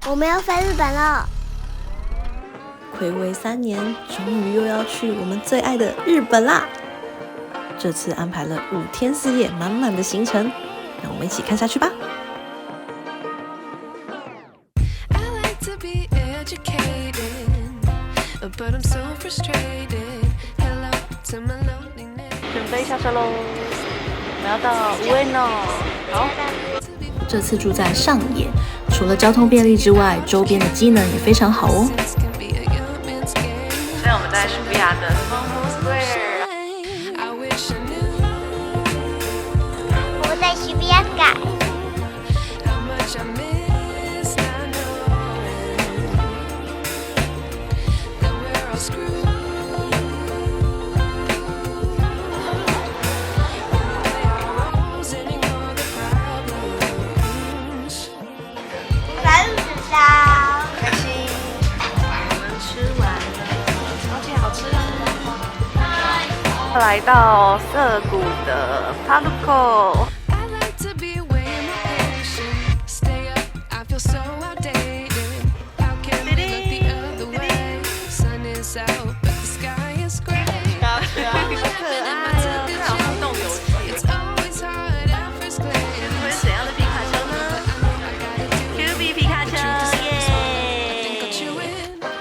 我们要飞日本了。睽违3年，终于又要去我们最爱的日本啦！这次安排了5天4夜满满的行程，让我们一起看下去吧。准备下车喽，我们要到无尾诺。好，这次住在上野，除了交通便利之外，周边的机能也非常好哦。现在我们在渋谷的 Monmouth Square， 我在渋谷街。开心，我们吃完了，超级好吃。来到涩谷的 PARCO。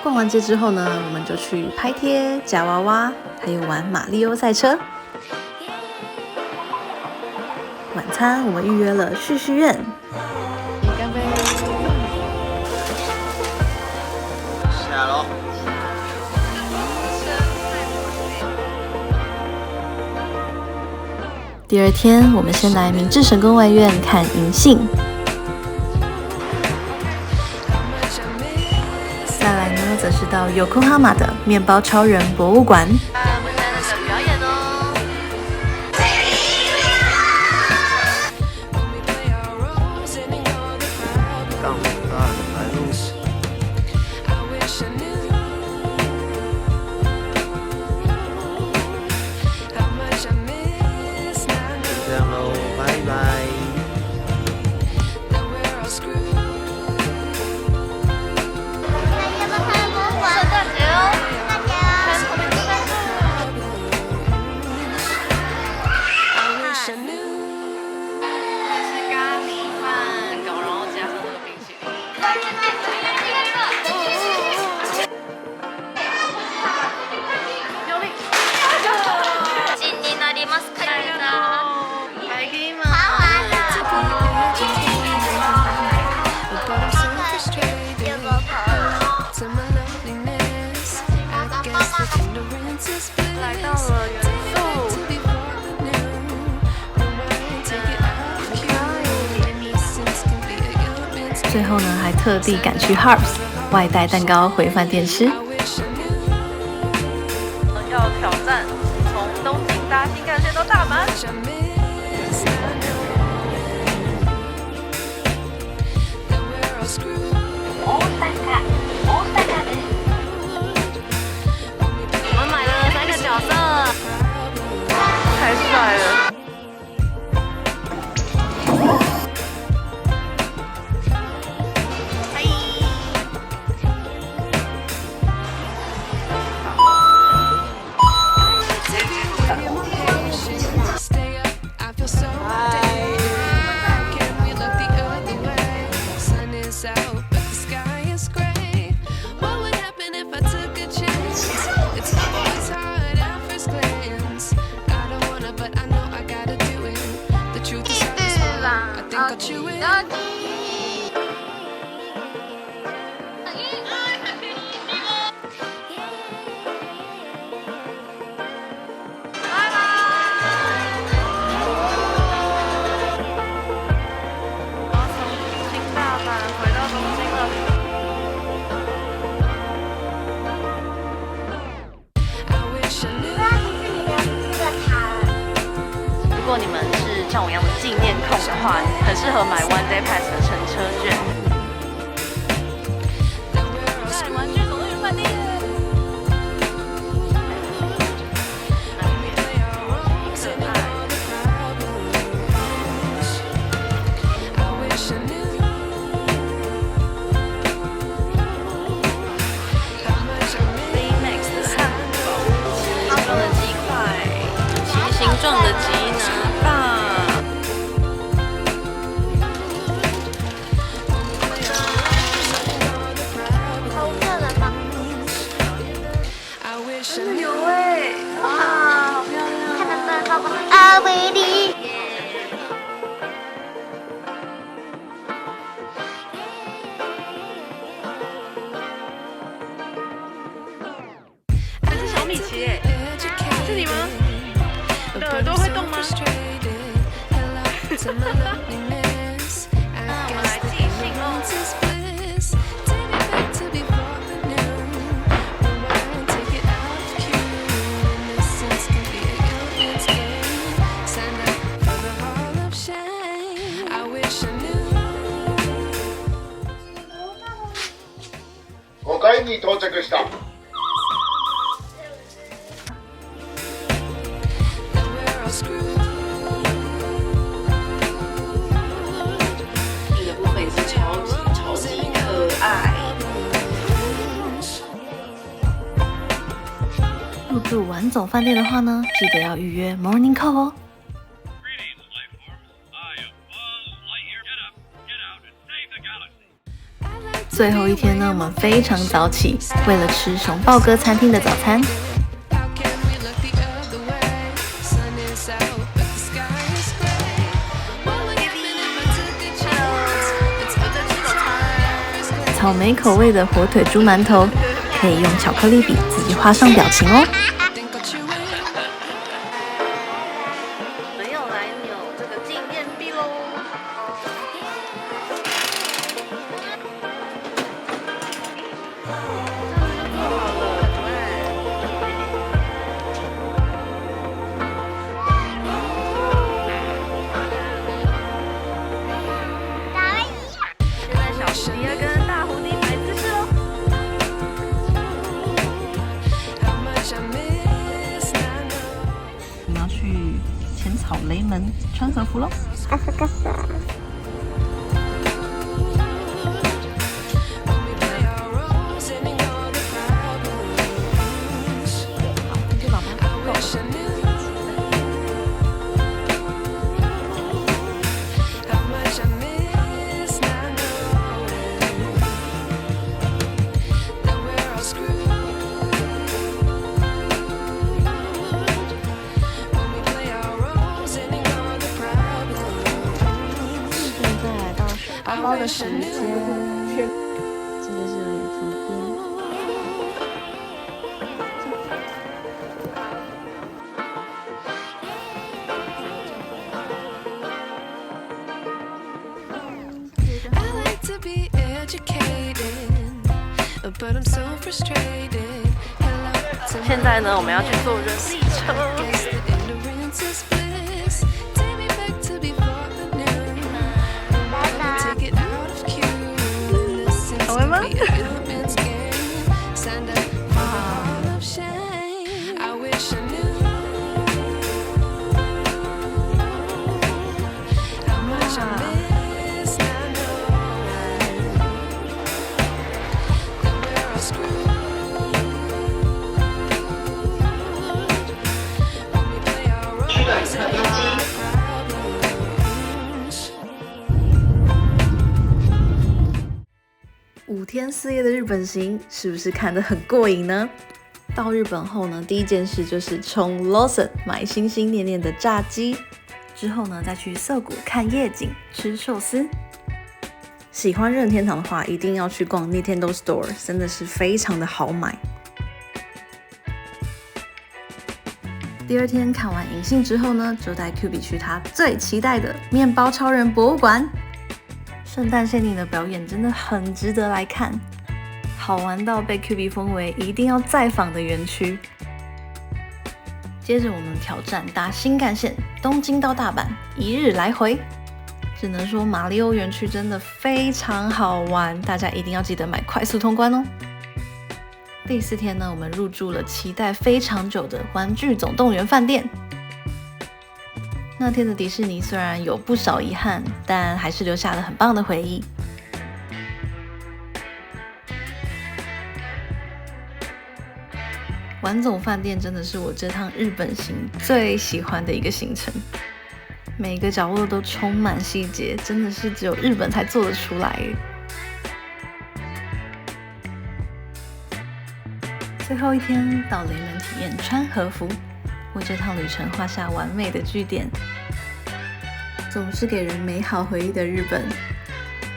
逛完街之后呢，我们就去拍贴、夹娃娃，还有玩马里奥赛车。晚餐我们预约了旭旭苑。干杯！下楼。第2天，我们先来明治神宫外苑看银杏。再来呢，则是到 Yokohama 的面包超人博物馆。我们在那个表演哦。这样喽，拜拜。来到了元素，最后呢，还特地赶去 Harps 外带蛋糕回饭店吃。要挑战从东京搭新干线到大阪。我们买了3个角色，太帅了！如果你们是像我一样的纪念控的话，很适合买 One Day Pass 的乘车券。在玩具总动员饭店。我们来寄信哦。5階に到着した。这个部分也是超级可爱。入住晚走饭店的话呢，记得要预约 Morning Call 哦。最后一天呢，我们非常早起，为了吃熊豹哥餐厅的早餐。草莓口味的火腿猪馒头，可以用巧克力笔自己画上表情哦。我们又来扭这个纪念币喽。现在小蝴蝶要跟大蝴蝶摆姿势喽。我们要去浅草雷门穿和服喽。嘎吱嘎吱。包包的时间，这个是有点周边。现在呢，我们要去坐人力车。好玩吗？5天4夜的日本行，是不是看得很过瘾呢？到日本后呢，第一件事就是冲 Lawson 买心心念念的炸鸡，之后呢再去涩谷看夜景、吃寿司。喜欢任天堂的话，一定要去逛 Nintendo Store， 真的是非常的好买。第2天看完银杏之后呢，就带 Q B 去他最期待的面包超人博物馆。圣诞限定的表演真的很值得来看，好玩到被 Q B 封为一定要再访的园区。接着我们挑战搭新干线东京到大阪1日来回，只能说马里奥园区真的非常好玩，大家一定要记得买快速通关哦。第4天呢，我们入住了期待非常久的玩具总动员饭店。那天的迪士尼虽然有不少遗憾，但还是留下了很棒的回忆。玩总饭店真的是我这趟日本行最喜欢的一个行程，每个角落都充满细节，真的是只有日本才做得出来。最后一天到雷门体验穿和服，为这趟旅程画下完美的句点。总是给人美好回忆的日本，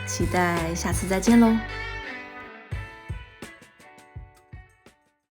期待下次再见喽！